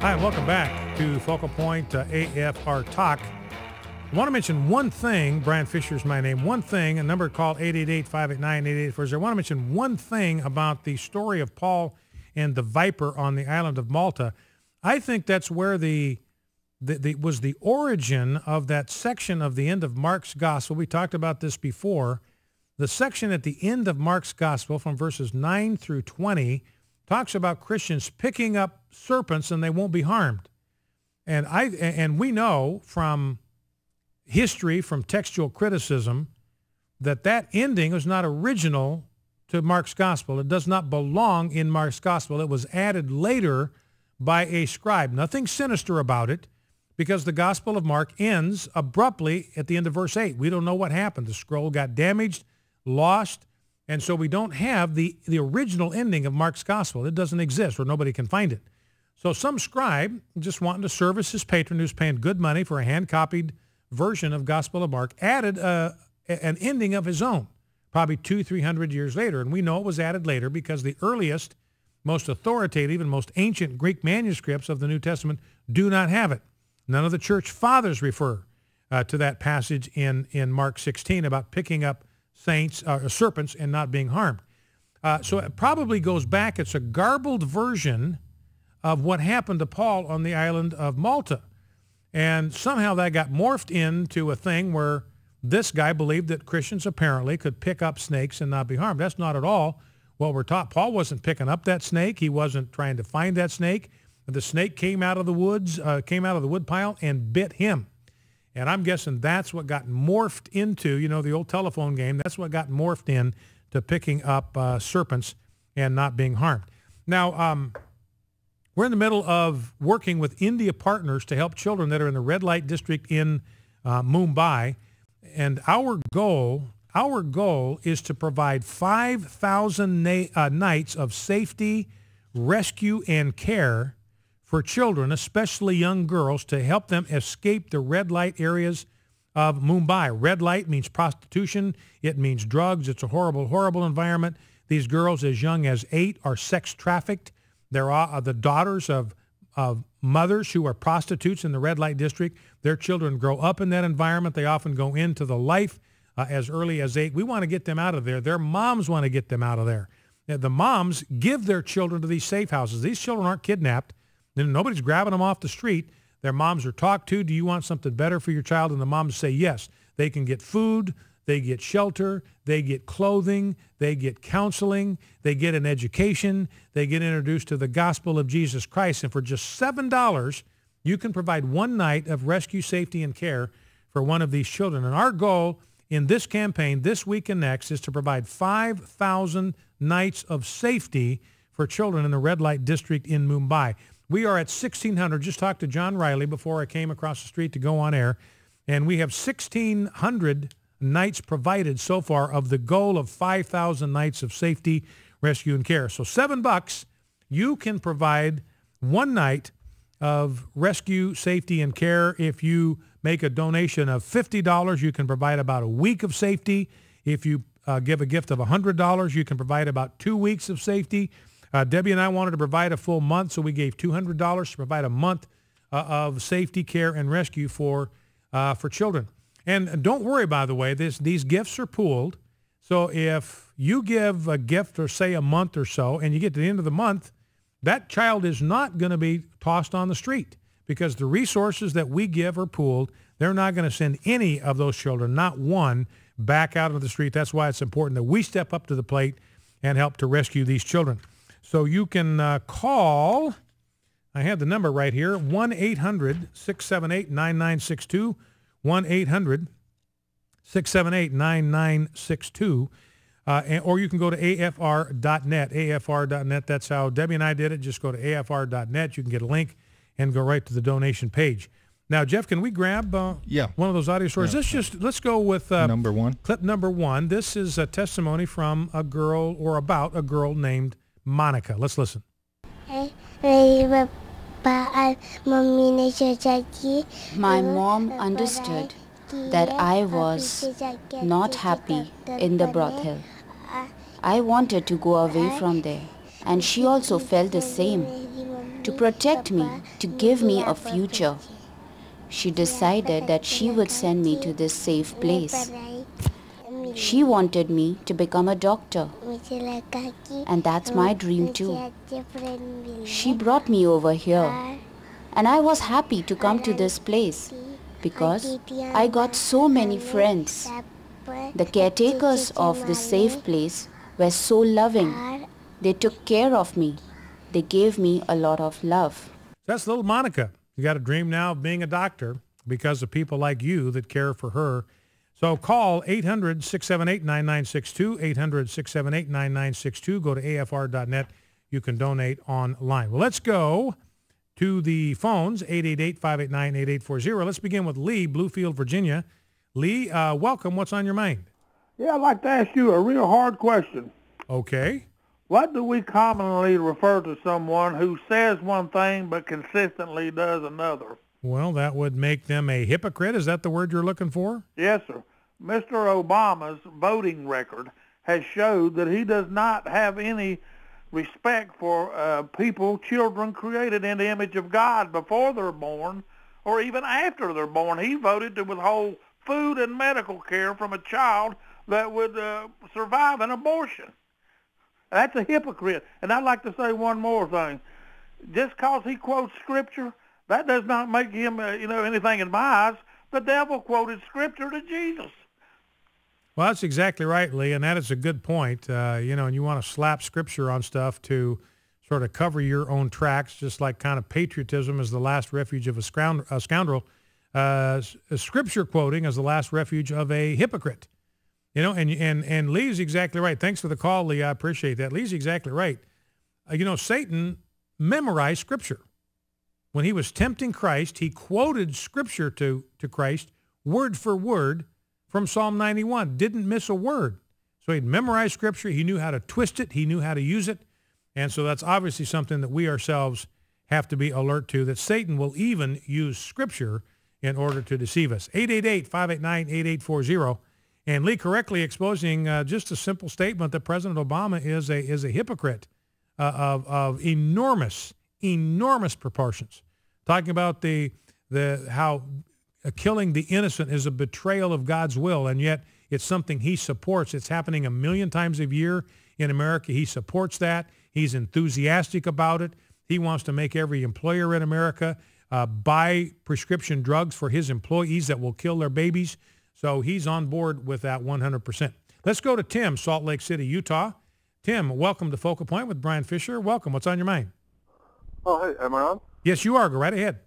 Hi, welcome back to Focal Point AFR Talk. I want to mention one thing. Brian Fisher is my name. One thing, a number called 888-589-8840. I want to mention one thing about the story of Paul and the viper on the island of Malta. I think that's where was the origin of that section of the end of Mark's gospel. We talked about this before. The section at the end of Mark's gospel from verses 9 through 20 talks about Christians picking up serpents and they won't be harmed. And we know from history, from textual criticism, that ending was not original to Mark's gospel. It does not belong in Mark's gospel. It was added later by a scribe. Nothing sinister about it, because the gospel of Mark ends abruptly at the end of verse 8. We don't know what happened. The scroll got damaged, lost, and so we don't have the original ending of Mark's gospel. It doesn't exist, or nobody can find it. So some scribe, just wanting to service his patron who's paying good money for a hand-copied version of Gospel of Mark, added an ending of his own, probably 200-300 years later. And we know it was added later because the earliest, most authoritative, and most ancient Greek manuscripts of the New Testament do not have it. None of the church fathers refer to that passage in Mark 16 about picking up serpents and not being harmed. So it probably goes back. It's a garbled version of what happened to Paul on the island of Malta. And somehow that got morphed into a thing where this guy believed that Christians apparently could pick up snakes and not be harmed. That's not at all what we're taught. Paul wasn't picking up that snake. He wasn't trying to find that snake. The snake came out of the woods, came out of the woodpile and bit him. And I'm guessing that's what got morphed into, the old telephone game. That's what got morphed in to picking up serpents and not being harmed. Now, we're in the middle of working with India partners to help children that are in the red light district in Mumbai. And our goal is to provide 5,000 nights of safety, rescue, and care for children, especially young girls, to help them escape the red light areas of Mumbai. Red light means prostitution. It means drugs. It's a horrible, horrible environment. These girls as young as 8 are sex trafficked. They're the daughters of mothers who are prostitutes in the red light district. Their children grow up in that environment. They often go into the life as early as 8. We want to get them out of there. Their moms want to get them out of there. The moms give their children to these safe houses. These children aren't kidnapped. Nobody's grabbing them off the street. Their moms are talked to. Do you want something better for your child? And the moms say yes. They can get food. They get shelter. They get clothing. They get counseling. They get an education. They get introduced to the gospel of Jesus Christ. And for just $7, you can provide one night of rescue, safety, and care for one of these children. And our goal in this campaign, this week and next, is to provide 5,000 nights of safety for children in the red light district in Mumbai. We are at 1,600. Just talked to John Riley before I came across the street to go on air. And we have 1,600 nights provided so far of the goal of 5,000 nights of safety, rescue, and care. So $7, you can provide one night of rescue, safety, and care. If you make a donation of $50, you can provide about a week of safety. If you give a gift of $100, you can provide about 2 weeks of safety. Debbie and I wanted to provide a full month, so we gave $200 to provide a month of safety, care, and rescue for children. And don't worry, by the way, these gifts are pooled. So if you give a gift for, say, a month or so, and you get to the end of the month, that child is not going to be tossed on the street, because the resources that we give are pooled. They're not going to send any of those children, not one, back out into the street. That's why it's important that we step up to the plate and help to rescue these children. So you can call, I have the number right here, 1-800-678-9962, 1-800-678-9962, or you can go to afr.net, afr.net. That's how Debbie and I did it. Just go to afr.net. You can get a link and go right to the donation page. Now, Jeff, can we grab one of those audio stories? Yeah. Let's go with number one. Clip number one. This is a testimony from a girl, or about a girl named Monica. Let's listen. My mom understood that I was not happy in the brothel. I wanted to go away from there, and she also felt the same. To protect me, to give me a future, she decided that she would send me to this safe place. She wanted me to become a doctor, and that's my dream too. She brought me over here, and I was happy to come to this place because I got so many friends. The caretakers of this safe place were so loving. They took care of me. They gave me a lot of love. That's little Monica. You got a dream now of being a doctor because of people like you that care for her. So call 800-678-9962, 800-678-9962. Go to afr.net. You can donate online. Well, let's go to the phones, 888-589-8840. Let's begin with Lee, Bluefield, Virginia. Lee, welcome. What's on your mind? Yeah, I'd like to ask you a real hard question. Okay. What do we commonly refer to someone who says one thing but consistently does another? Well, that would make them a hypocrite. Is that the word you're looking for? Yes, sir. Mr. Obama's voting record has showed that he does not have any respect for people, children created in the image of God before they're born or even after they're born. He voted to withhold food and medical care from a child that would survive an abortion. That's a hypocrite. And I'd like to say one more thing. Just because he quotes Scripture, that does not make him, anything in my eyes. The devil quoted Scripture to Jesus. Well, that's exactly right, Lee, and that is a good point. And you want to slap Scripture on stuff to sort of cover your own tracks, just like kind of patriotism is the last refuge of a scoundrel. Scripture quoting is the last refuge of a hypocrite. And Lee's exactly right. Thanks for the call, Lee. I appreciate that. Lee's exactly right. Satan memorized Scripture. When he was tempting Christ, he quoted Scripture to Christ word for word from Psalm 91. Didn't miss a word. So he'd memorized Scripture. He knew how to twist it. He knew how to use it. And so that's obviously something that we ourselves have to be alert to, that Satan will even use Scripture in order to deceive us. 888-589-8840. And Lee correctly exposing just a simple statement that President Obama is a hypocrite of enormous proportions. Talking about how killing the innocent is a betrayal of God's will, and yet it's something he supports. It's happening 1 million times a year in America. He supports that. He's enthusiastic about it. He wants to make every employer in America buy prescription drugs for his employees that will kill their babies. So he's on board with that 100%. Let's go to Tim, Salt Lake City, Utah. Tim, welcome to Focal Point with Brian Fisher. Welcome. What's on your mind? Oh, hey, am I on? Yes, you are. Go right ahead.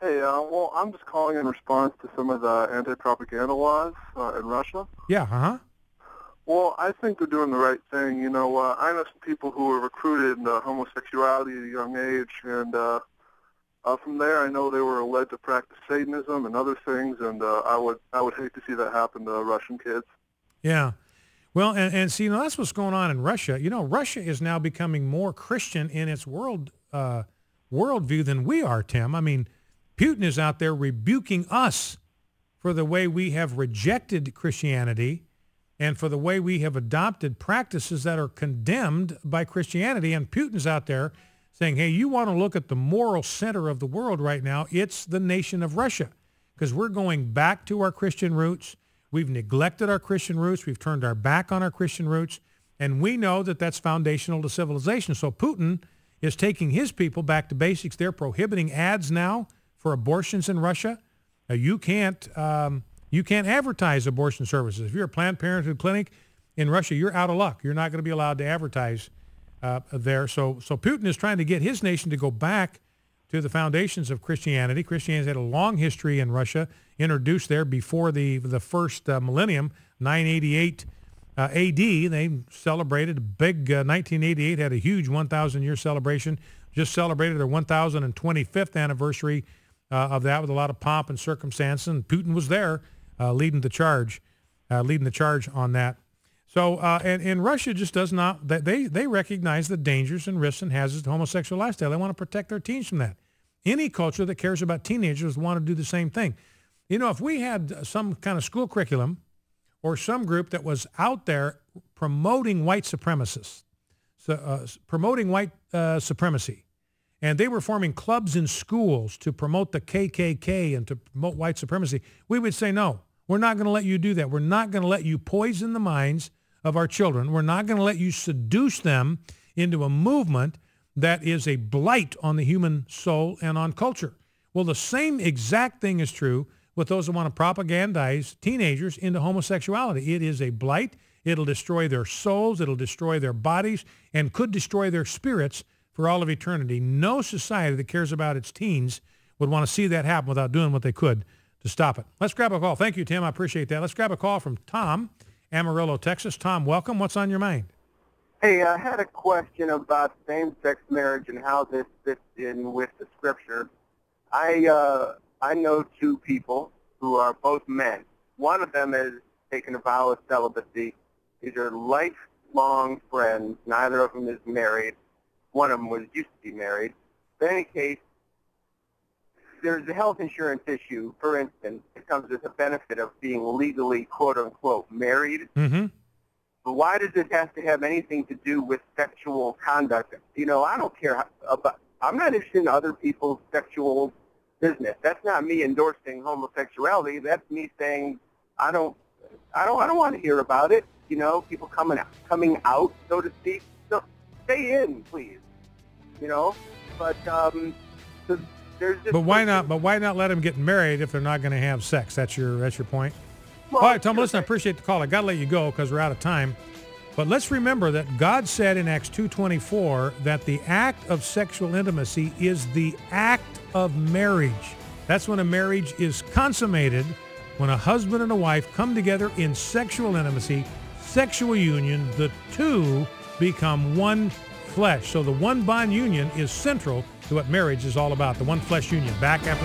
Hey, well, I'm just calling in response to some of the anti-propaganda laws in Russia. Yeah, uh-huh. Well, I think they're doing the right thing. I know some people who were recruited into homosexuality at a young age, and from there, I know they were led to practice Satanism and other things, and I would hate to see that happen to Russian kids. Yeah. Well, and see, that's what's going on in Russia. Russia is now becoming more Christian in its worldview than we are, Tim. I mean, Putin is out there rebuking us for the way we have rejected Christianity and for the way we have adopted practices that are condemned by Christianity. And Putin's out there saying, hey, you want to look at the moral center of the world right now, it's the nation of Russia, because we're going back to our Christian roots. We've neglected our Christian roots. We've turned our back on our Christian roots, and we know that that's foundational to civilization. So Putin is taking his people back to basics. They're prohibiting ads now for abortions in Russia. You can't advertise abortion services. If you're a Planned Parenthood clinic in Russia, you're out of luck. You're not going to be allowed to advertise there. So Putin is trying to get his nation to go back to the foundations of Christianity. Christianity had a long history in Russia, introduced there before the first millennium, 988 A.D. They celebrated a big 1988, had a huge 1,000-year celebration, just celebrated their 1,025th anniversary of that with a lot of pomp and circumstance, and Putin was there leading the charge on that. So, and Russia just does not, they recognize the dangers and risks and hazards of the homosexual lifestyle. They want to protect their teens from that. Any culture that cares about teenagers want to do the same thing. You know, if we had some kind of school curriculum or some group that was out there promoting white supremacists, promoting white supremacy, and they were forming clubs in schools to promote the KKK and to promote white supremacy, we would say, no, we're not going to let you do that. We're not going to let you poison the minds of our children. We're not going to let you seduce them into a movement that is a blight on the human soul and on culture. Well, the same exact thing is true with those who want to propagandize teenagers into homosexuality. It is a blight. It'll destroy their souls. It'll destroy their bodies and could destroy their spirits for all of eternity. No society that cares about its teens would want to see that happen without doing what they could to stop it. Let's grab a call. Thank you, Tim. I appreciate that. Let's grab a call from Tom, Amarillo, Texas. Tom, welcome. What's on your mind? Hey, I had a question about same-sex marriage and how this fits in with the scripture. I know two people who are both men. One of them has taken a vow of celibacy. These are lifelong friends. Neither of them is married. One of them used to be married. In any case, there's a health insurance issue. For instance, it comes with a benefit of being legally, quote-unquote, married. Mm-hmm. But why does it have to have anything to do with sexual conduct? You know, I don't care about. I'm not interested in other people's sexual business. That's not me endorsing homosexuality. That's me saying I don't want to hear about it. You know, people coming out, so to speak. So stay in, please. You know, but there's just. But why not? But why not let them get married if they're not going to have sex? That's your point. Well, all right, Tom. Listen, I appreciate the call. I got to let you go because we're out of time. But let's remember that God said in Acts 2:24 that the act of sexual intimacy is the act of marriage. That's when a marriage is consummated, when a husband and a wife come together in sexual intimacy, sexual union, the two become one flesh. So the one bond union is central to what marriage is all about, the one flesh union. Back after